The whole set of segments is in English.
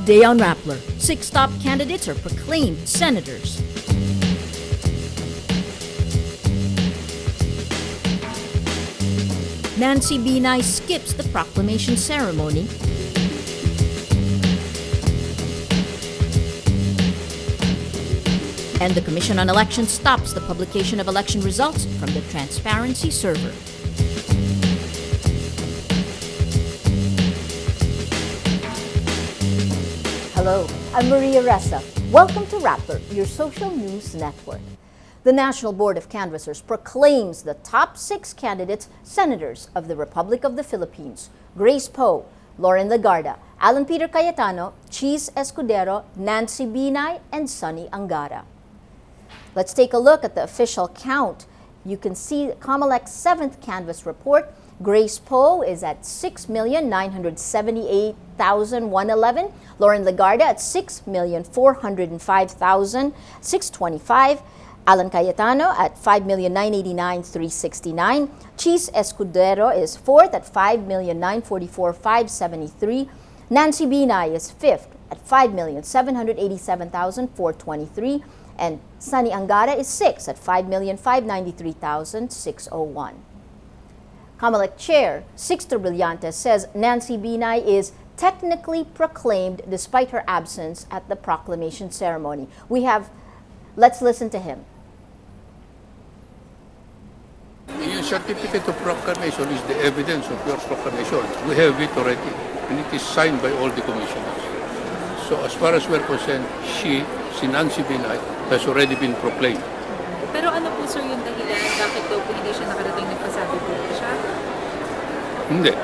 Today on Rappler, 6 top candidates are proclaimed senators. Nancy Binay skips the proclamation ceremony. And the Commission on Elections stops the publication of election results from the transparency server. Hello, I'm Maria Ressa. Welcome to Rappler, your social news network. The National Board of Canvassers proclaims the top 6 candidates senators of the Republic of the Philippines: Grace Poe, Loren Legarda, Alan Peter Cayetano, Cheese Escudero, Nancy Binay, and Sonny Angara. Let's take a look at the official count. You can see COMELEC's 7th canvass report. Grace Poe is at 6,978,111. Loren Legarda at 6,405,625. Alan Cayetano at 5,989,369. Cheese Escudero is 4th at 5,944,573. Nancy Binay is 5th at 5,787,423. And Sonny Angara is 6th at 5,593,601. COMELEC Chair Sixto Brillantes says Nancy Binay is technically proclaimed despite her absence at the proclamation ceremony. Let's listen to him. The certificate of proclamation is the evidence of your proclamation. We have it already, and it is signed by all the commissioners. So as far as we're concerned, si Nancy Binay has already been proclaimed. Pero ano po sir yung dahilan? Bakit daw po hindi siya nakarating nagpasabi po siya? Hindi.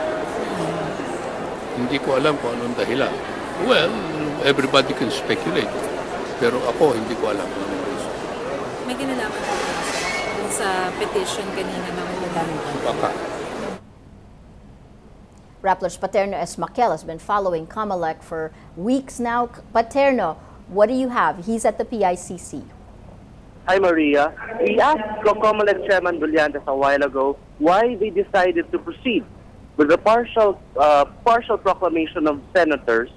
Hindi ko alam kung anong dahilan. Well, everybody can speculate. Pero ako, hindi ko alam kung anong reason. May ginalaman po sa petition kanina ng Baka. Rappler's Paterno S. Maquel has been following COMELEC for weeks now. Paterno, what do you have? He's at the PICC. Hi, Maria. We asked COMELEC Chairman Brillantes a while ago why they decided to proceed with the partial proclamation of senators,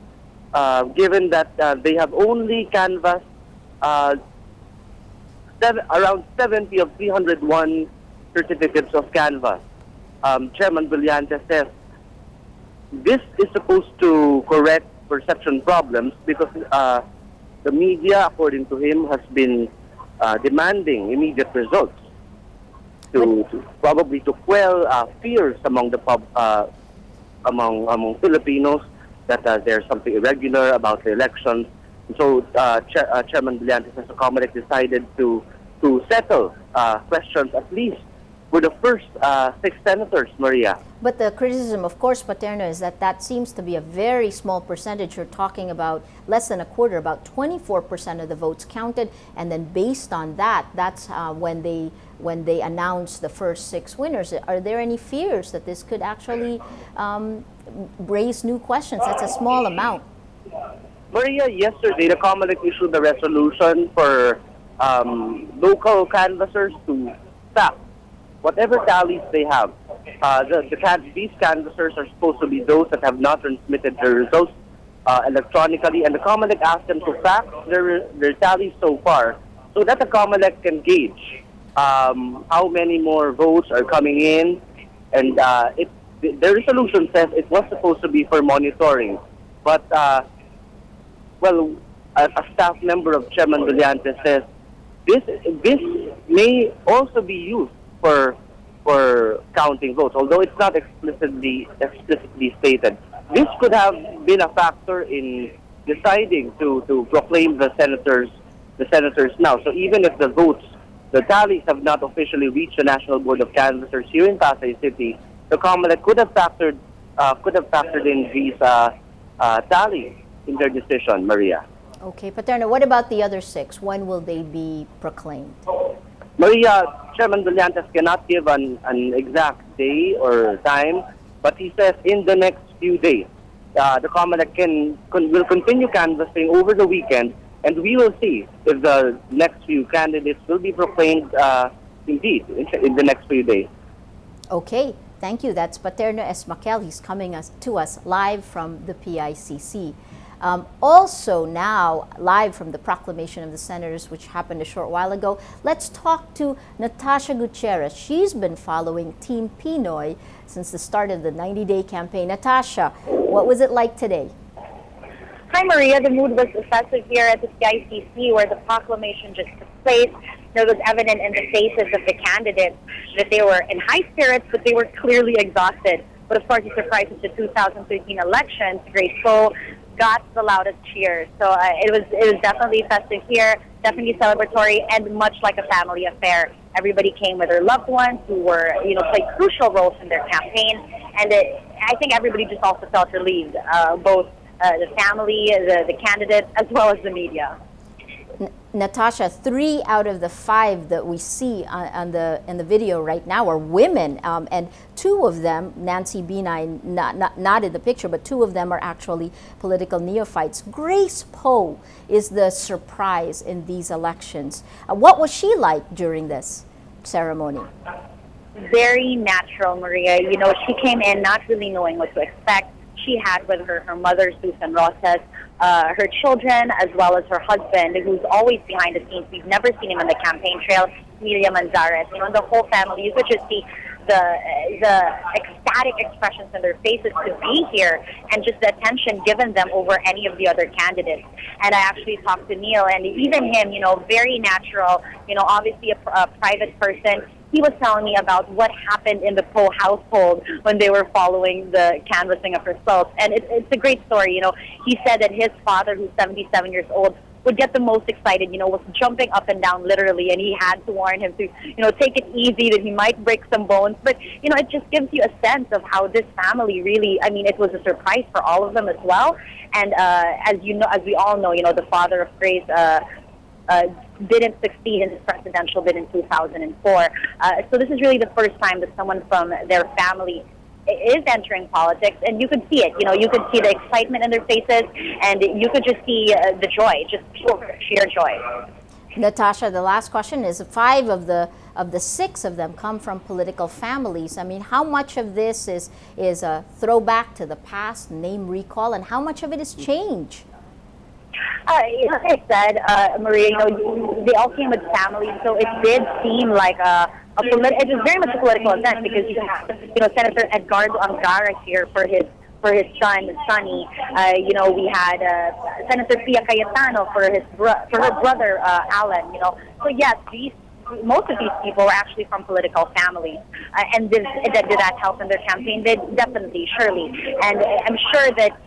given that they have only canvassed around 70 of 301 certificates of canvass. Chairman Brillantes says this is supposed to correct perception problems because the media, according to him, has been demanding immediate results to probably to quell fears among the among Filipinos that there's something irregular about the elections. And so Chairman Brillantes and COMELEC decided to settle questions at least with the first 6 senators, Maria. But the criticism, of course, Paterno, is that seems to be a very small percentage. You're talking about less than a quarter, about 24% of the votes counted, and then based on that, that's when they announce the first 6 winners. Are there any fears that this could actually raise new questions? That's a small amount. Maria, yesterday the COMELEC issued a resolution for local canvassers to stop whatever tallies they have. These canvassers are supposed to be those that have not transmitted their results electronically, and the COMELEC asked them to fax their tallies so far so that the COMELEC can gauge how many more votes are coming in. And the resolution says it was supposed to be for monitoring. But, well, a staff member of Chairman Brillantes says this may also be used for counting votes, although it's not explicitly stated. This could have been a factor in deciding to proclaim the senators now. So even if the tallies have not officially reached the National Board of Canvassers here in Pasay City, the COMELEC could have factored in these tallies in their decision, Maria. Okay, Paterno, what about the other 6? When will they be proclaimed? Maria, Chairman Brillantes cannot give an exact day or time, but he says in the next few days, the COMELEC will continue canvassing over the weekend, and we will see if the next few candidates will be proclaimed indeed in the next few days. Okay, thank you. That's Paterno S. Maquel. He's coming to us live from the PICC. Also now, live from the Proclamation of the Senators, which happened a short while ago, let's talk to Natasha Gutierrez. She's been following Team Pinoy since the start of the 90-day campaign. Natasha, what was it like today? Hi, Maria. The mood was festive here at the CICC, where the proclamation just took place. It was evident in the faces of the candidates that they were in high spirits, but they were clearly exhausted. But of course, the surprise of the 2013 elections, Grace Poe got the loudest cheers. So it was definitely festive here, definitely celebratory, and much like a family affair. Everybody came with their loved ones who were, played crucial roles in their campaign, and I think everybody just also felt relieved, both the family, the candidates, as well as the media. Natasha, 3 out of the 5 that we see in the video right now are women, and 2 of them, Nancy Binay, not in the picture, but 2 of them are actually political neophytes. Grace Poe is the surprise in these elections. What was she like during this ceremony? Very natural, Maria. She came in not really knowing what to expect. She had with her mother, Vicente Roxas, her children, as well as her husband, who's always behind the scenes. We've never seen him on the campaign trail, Miriam Manzares. The whole family, you could just see the ecstatic expressions in their faces to be here, and just the attention given them over any of the other candidates. And I actually talked to Neil, and even him, very natural, obviously a private person. He was telling me about what happened in the Poe household when they were following the canvassing of results. And it's a great story. He said that his father, who's 77 years old, would get the most excited, was jumping up and down literally, and he had to warn him to, take it easy, that he might break some bones. But, it just gives you a sense of how this family really, it was a surprise for all of them as well. And as we all know, the father of Grace, didn't succeed in his presidential bid in 2004. So this is really the first time that someone from their family is entering politics, and you could see it. You could see the excitement in their faces, and you could just see the joy, just sheer joy. Natasha, the last question is: 5 of the 6 of them come from political families. How much of this is a throwback to the past, name recall, and how much of it is change? Like I said, Maria, they all came with families, so it did seem like it was very much a political event, because you have, Senator Edgardo Angara here for his son, Sonny. We had Senator Pia Cayetano for her brother, Alan. So yes, most of these people were actually from political families, and did that help in their campaign? Definitely, surely, and I'm sure that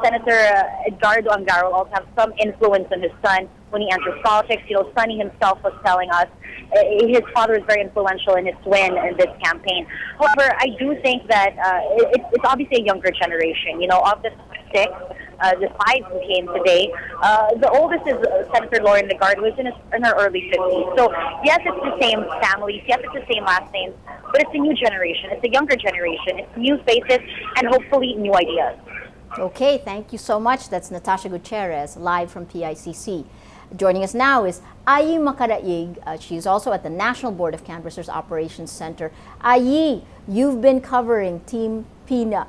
Senator Edgardo Angara will also have some influence on his son when he enters politics. Sonny himself was telling us his father is very influential in his win in this campaign. However, I do think that it's obviously a younger generation. Of the 6, the 5 who came today, the oldest is Senator Lauren Lagarde, who is in her early 50s. So yes, it's the same families, yes, it's the same last names, but it's a new generation, it's a younger generation, it's new faces, and hopefully new ideas. Okay, thank you so much. That's Natasha Gutierrez, live from PICC. Joining us now is Ayi Makaraig. She's also at the National Board of Canvassers Operations Center. Ayi, you've been covering Team Pina,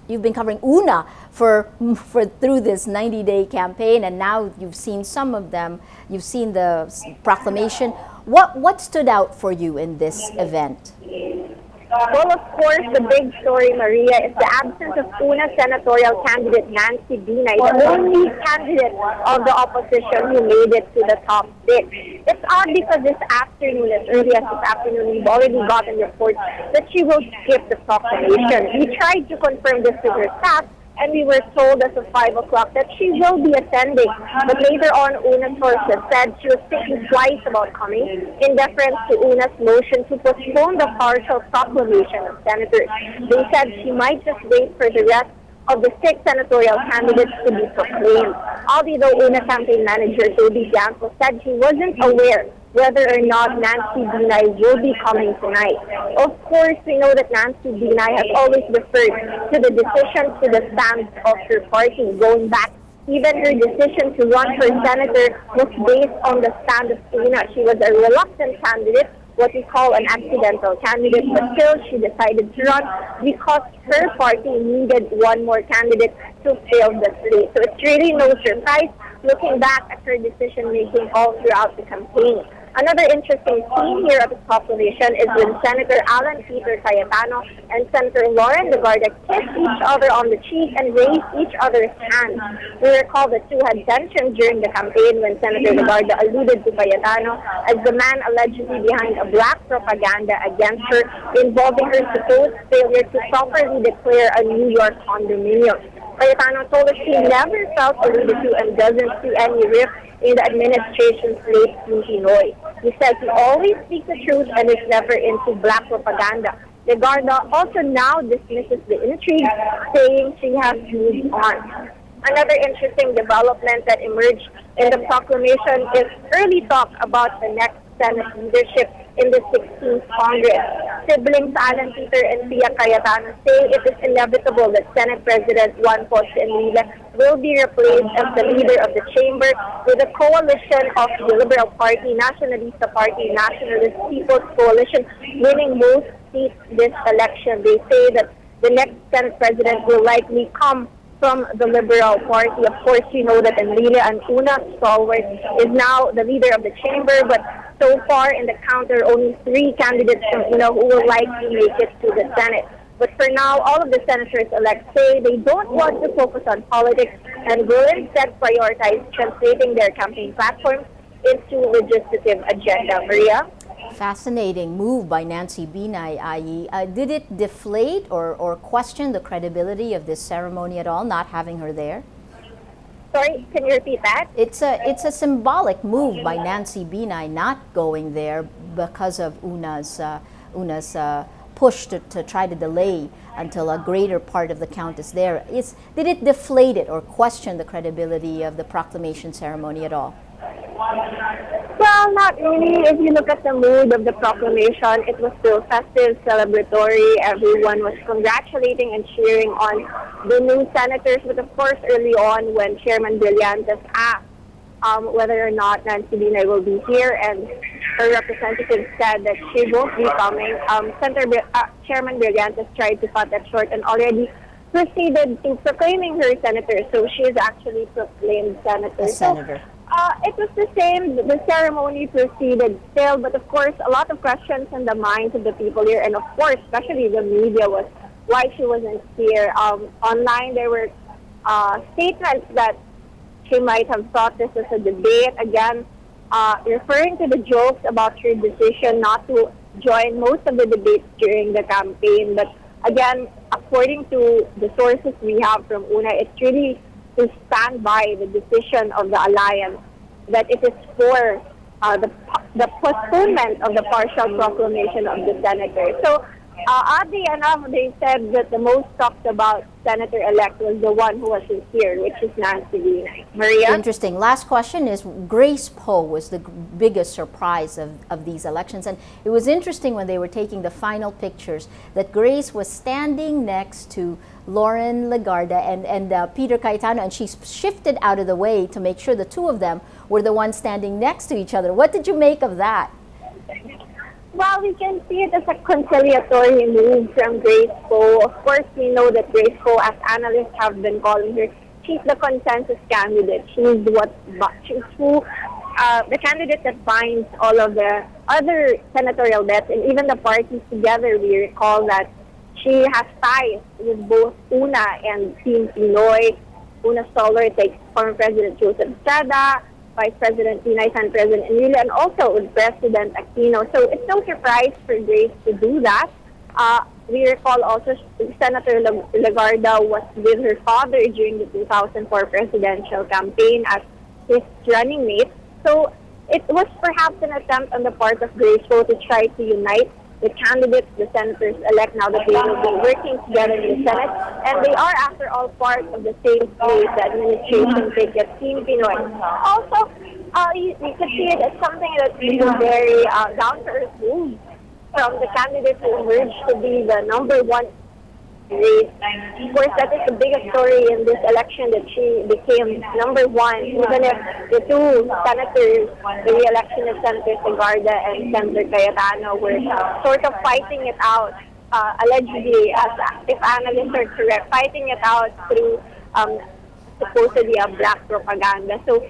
you've been covering UNA for through this 90-day campaign, and now you've seen some of them. You've seen the proclamation. What stood out for you in this event? Well, of course, the big story, Maria, is the absence of UNA senatorial candidate Nancy Binay, the only candidate of the opposition who made it to the top 6. It's odd because this afternoon, as early as this afternoon, we've already gotten reports that she will skip the proclamation. We tried to confirm this with her staff, and we were told as of 5 o'clock that she will be attending. But later on, UNA sources said she was thinking twice about coming in deference to UNA's motion to postpone the partial proclamation of senators. They said she might just wait for the rest of the 6 senatorial candidates to be proclaimed. Although UNA campaign manager Toby Bianco said he wasn't aware whether or not Nancy Binay will be coming tonight. Of course, we know that Nancy Binay has always referred to the decision to the stand of her party going back. Even her decision to run for senator was based on the stand of UNA. She was a reluctant candidate what we call an accidental candidate, but still she decided to run because her party needed one more candidate to fill the slate. So it's really no surprise looking back at her decision-making all throughout the campaign. Another interesting theme here at the Proclamation is when Senator Alan Peter Cayetano and Senator Lauren Legarda kissed each other on the cheek and raised each other's hands. We recall the two had tension during the campaign when Senator Legarda alluded to Cayetano as the man allegedly behind a black propaganda against her involving her supposed failure to properly declare a New York condominium. Cayetano told us she never felt alluded to and doesn't see any rift in the administration's late to Pinoy. He said he always speaks the truth and is never into black propaganda. Legarda also now dismisses the intrigue, saying she has moved on. Another interesting development that emerged in the proclamation is early talk about the next Senate leadership in the 16th Congress. Siblings Alan Peter and Pia Cayetano say it is inevitable that Senate President Juan Ponce Enrile will be replaced as the leader of the chamber with a coalition of the Liberal Party, Nationalista Party, Nationalist People's Coalition winning most seats this election. They say that the next Senate President will likely come from the Liberal Party. Of course, you know that Enrile and Una Stalwart is now the leader of the chamber, but so far in the count, there are only 3 candidates from Una who will likely make it to the Senate. But for now, all of the senators-elect say they don't want to focus on politics and will instead prioritize translating their campaign platforms into legislative agenda. Maria? Fascinating move by Nancy Binay, i.e. Did it deflate or question the credibility of this ceremony at all, not having her there? Sorry, can you repeat that? It's a symbolic move by Nancy Binay not going there because of Una's push to try to delay until a greater part of the count is there. Did it deflate it or question the credibility of the proclamation ceremony at all? Well, not really. If you look at the mood of the proclamation, it was still festive, celebratory. Everyone was congratulating and cheering on the new senators. But of course, early on, when Chairman Brillantes asked whether or not Nancy Binay will be here, and her representative said that she won't be coming, Chairman Brillantes tried to cut that short and already proceeded to proclaiming her senator. So she is actually proclaimed senator. A senator. So, it was the same. The ceremony proceeded still, but of course, a lot of questions in the minds of the people here, and of course, especially the media, was why she wasn't here. Online, there were statements that she might have thought this as a debate. Again, referring to the jokes about her decision not to join most of the debates during the campaign. But again, according to the sources we have from Una, it's really to stand by the decision of the alliance that it is for the postponement of the partial proclamation of the senator. So, oddly enough, they said that the most talked about senator-elect was the one who wasn't here, which is Nancy Binay. Maria? Interesting. Last question is, Grace Poe was the biggest surprise of these elections. And it was interesting when they were taking the final pictures that Grace was standing next to Lauren Legarda and Peter Cayetano, and she shifted out of the way to make sure the two of them were the ones standing next to each other. What did you make of that? Well, we can see it as a conciliatory move from Grace Poe. Of course, we know that Grace Poe, as analysts have been calling her, she's the consensus candidate. She's who the candidate that binds all of the other senatorial bets and even the parties together. We recall that she has ties with both Una and Team Pinoy. Una Stalwart takes former President Joseph Estrada, Vice President Binay, and President Enrile, and also with President Aquino. So it's no surprise for Grace to do that. We recall also Senator Legarda was with her father during the 2004 presidential campaign as his running mate. So it was perhaps an attempt on the part of Grace Poe to try to unite the candidates, the senators-elect, now that they will be working together in the Senate. And they are, after all, part of the same place, the administration ticket, Team Pinoy. Also, you could see it as something that is a very down-to-earth move from the candidate who emerged to be the number one race. Of course, that is the biggest story in this election, that she became number one, even if the two senators, the re-election of Senator Segarda and Senator Cayetano, were sort of fighting it out, allegedly, as if analysts are correct, fighting it out through supposedly a black propaganda. So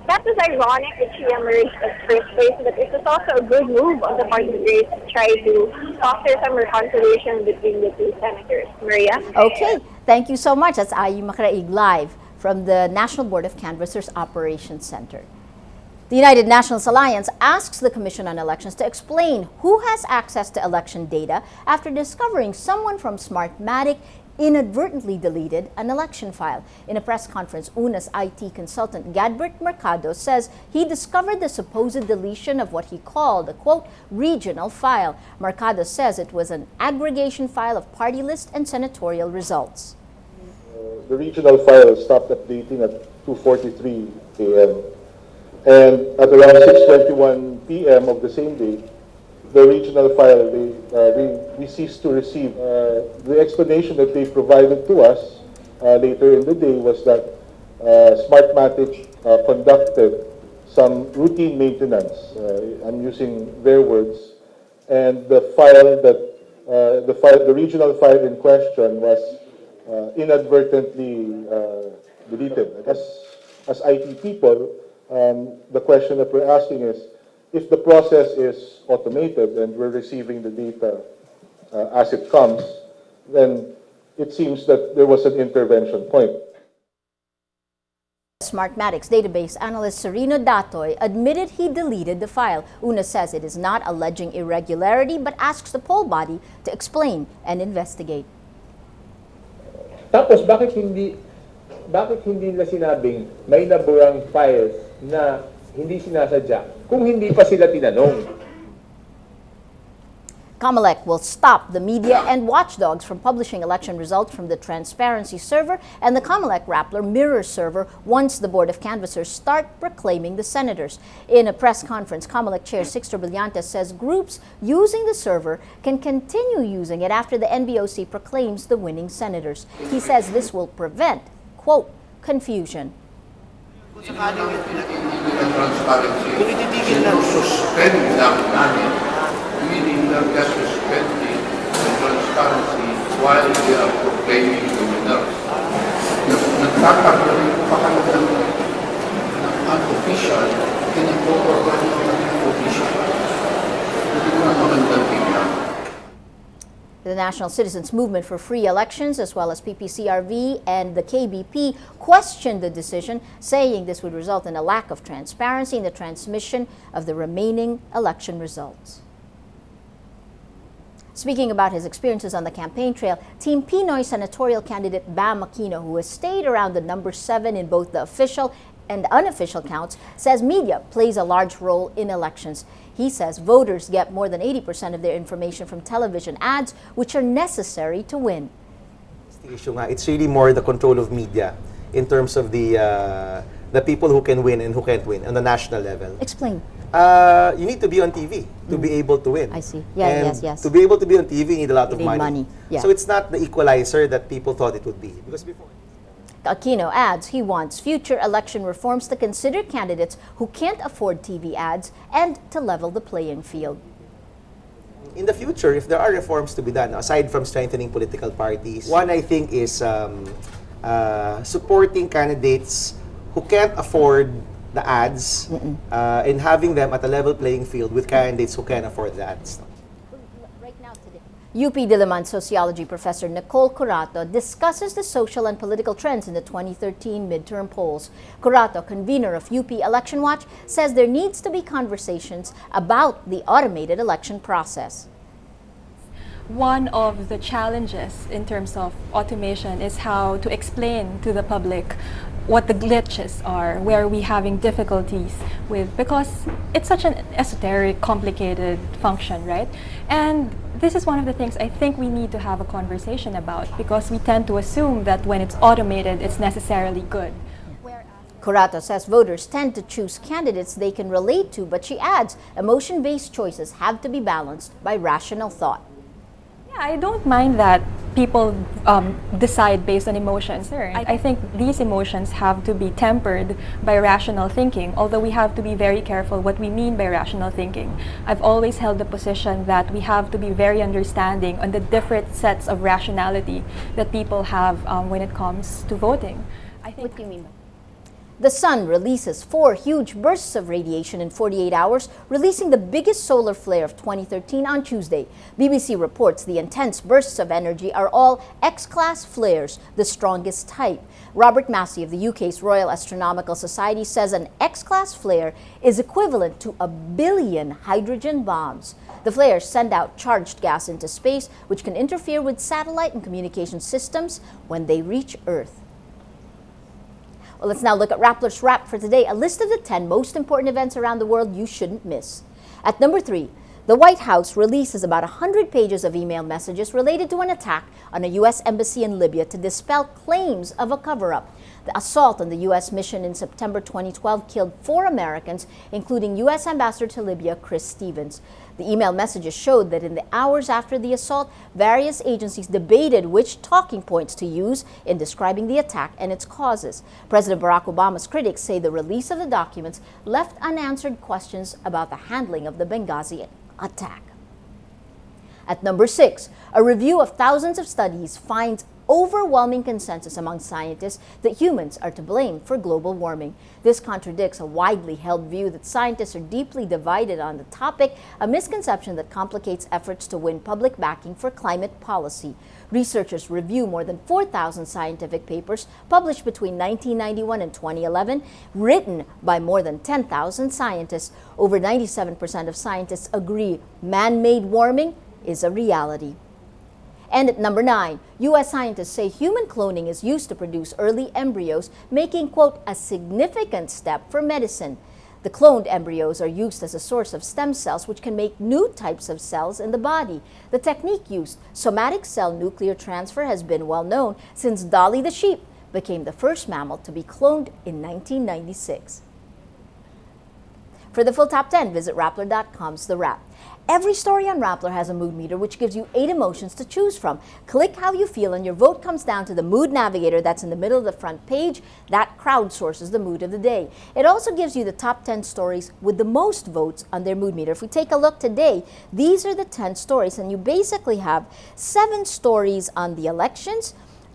that was ironic that she emerged as first place, but it was also a good move on the part of Grace to try to foster some reconciliation between the two senators. Maria? Okay, thank you so much. That's Ayu Macraig live from the National Board of Canvassers Operations Center. The United Nationalist Alliance asks the Commission on Elections to explain who has access to election data after discovering someone from Smartmatic inadvertently deleted an election file. In a press conference, UNA's IT consultant Gadbert Mercado says he discovered the supposed deletion of what he called a, quote, regional file. Mercado says it was an aggregation file of party list and senatorial results. The regional file stopped updating at 2:43 a.m. And at around 6:21 p.m. of the same day, the regional file, we ceased to receive. The explanation that they provided to us later in the day was that Smartmatic conducted some routine maintenance. I'm using their words, and the regional file in question was inadvertently deleted. As IT people, the question that we're asking is, if the process is automated and we're receiving the data as it comes, then it seems that there was an intervention point. Smartmatic's database analyst Sereno Datoy admitted he deleted the file. UNA says it is not alleging irregularity but asks the poll body to explain and investigate. Tapos bakit hindi nila sinabing may naburang files na hindi sinasadya kung hindi pa sila tinanong? COMELEC will stop the media and watchdogs from publishing election results from the Transparency server and the COMELEC Rappler Mirror server once the Board of Canvassers start proclaiming the senators. In a press conference, COMELEC Chair Sixto Brillantes says groups using the server can continue using it after the NBOC proclaims the winning senators. He says this will prevent, quote, confusion. Kung sakaling yung pinag-ibig ang transparency, kung ititigil na suspend lang namin, meaning that we are suspending the transparency while we are proclaiming the winners. Nagkakaroon po pa kami ng unofficial, kinipopropaganda ng official. Hindi ko na magandang tingnan. The National Citizens Movement for Free Elections, as well as PPCRV and the KBP, questioned the decision, saying this would result in a lack of transparency in the transmission of the remaining election results. Speaking about his experiences on the campaign trail, Team Pinoy senatorial candidate Bam Aquino, who has stayed around the number 7 in both the official and unofficial counts, says media plays a large role in elections. He says voters get more than 80% of their information from television ads, which are necessary to win. It's really more the control of media in terms of the people who can win and who can't win on the national level. Explain. You need to be on TV to be able to win. I see. Yeah, and yes. To be able to be on TV, you need a lot of You need money. Yeah. So it's not the equalizer that people thought it would be. Because before. Aquino adds he wants future election reforms to consider candidates who can't afford TV ads and to level the playing field. In the future, if there are reforms to be done, aside from strengthening political parties, one I think is supporting candidates who can't afford the ads and having them at a level playing field with candidates who can afford the ads. UP Diliman sociology professor Nicole Curato discusses the social and political trends in the 2013 midterm polls. Curato, convener of UP Election Watch, says there needs to be conversations about the automated election process. One of the challenges in terms of automation is how to explain to the public what the glitches are, where we're having difficulties with, because it's such an esoteric, complicated function, right? And this is one of the things I think we need to have a conversation about, because we tend to assume that when it's automated, it's necessarily good. Curato says voters tend to choose candidates they can relate to, but she adds emotion-based choices have to be balanced by rational thought. Yeah, I don't mind that people decide based on emotions. Sure. I think these emotions have to be tempered by rational thinking, although we have to be very careful what we mean by rational thinking. I've always held the position that we have to be very understanding on the different sets of rationality that people have when it comes to voting. I think. What do you mean by that? The sun releases 4 huge bursts of radiation in 48 hours, releasing the biggest solar flare of 2013 on Tuesday. BBC reports the intense bursts of energy are all X-class flares, the strongest type. Robert Massey of the UK's Royal Astronomical Society says an X-class flare is equivalent to 1 billion hydrogen bombs. The flares send out charged gas into space, which can interfere with satellite and communication systems when they reach Earth. Well, let's now look at Rappler's Wrap for today, a list of the 10 most important events around the world you shouldn't miss. At number 3, the White House releases about 100 pages of email messages related to an attack on a U.S. embassy in Libya to dispel claims of a cover-up. The assault on the U.S. mission in September 2012 killed 4 Americans, including U.S. Ambassador to Libya, Chris Stevens. The email messages showed that in the hours after the assault, various agencies debated which talking points to use in describing the attack and its causes. President Barack Obama's critics say the release of the documents left unanswered questions about the handling of the Benghazi attack. At number 6, a review of thousands of studies finds overwhelming consensus among scientists that humans are to blame for global warming. This contradicts a widely held view that scientists are deeply divided on the topic, a misconception that complicates efforts to win public backing for climate policy. Researchers review more than 4,000 scientific papers published between 1991 and 2011, written by more than 10,000 scientists. Over 97% of scientists agree man-made warming is a reality. And at number 9, U.S. scientists say human cloning is used to produce early embryos, making, quote, a significant step for medicine. The cloned embryos are used as a source of stem cells, which can make new types of cells in the body. The technique used, somatic cell nuclear transfer, has been well known since Dolly the sheep became the first mammal to be cloned in 1996. For the full top 10, visit Rappler.com's The Wrap. Every story on Rappler has a mood meter, which gives you 8 emotions to choose from. Click how you feel, and your vote comes down to the mood navigator that's in the middle of the front page. That crowdsources the mood of the day. It also gives you the top 10 stories with the most votes on their mood meter. If we take a look today, these are the 10 stories, and you basically have 7 stories on the elections,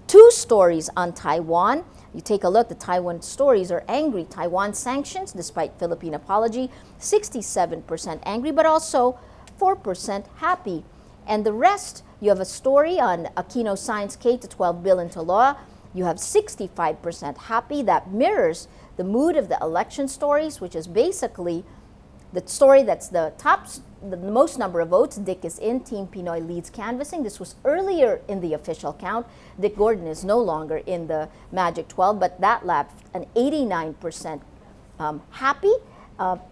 2 stories on Taiwan. You take a look, the Taiwan stories are angry. Taiwan sanctions, despite Philippine apology, 67% angry, but also 4% happy. And the rest, you have a story on Aquino signs K-12 bill into law. You have 65% happy. That mirrors the mood of the election stories, which is basically the story that's the most number of votes. Dick is in, Team Pinoy leads canvassing. This was earlier in the official count. Dick Gordon is no longer in the Magic 12, but that left an 89% happy.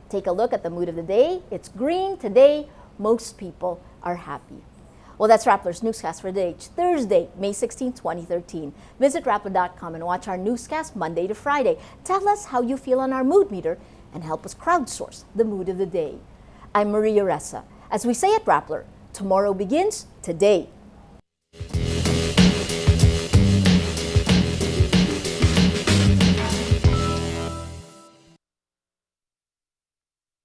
Take a look at the mood of the day. It's green today. Most people are happy. Well, that's Rappler's Newscast for today. It's Thursday, May 16, 2013. Visit Rappler.com and watch our newscast Monday to Friday. Tell us how you feel on our mood meter and help us crowdsource the mood of the day. I'm Maria Ressa. As we say at Rappler, tomorrow begins today.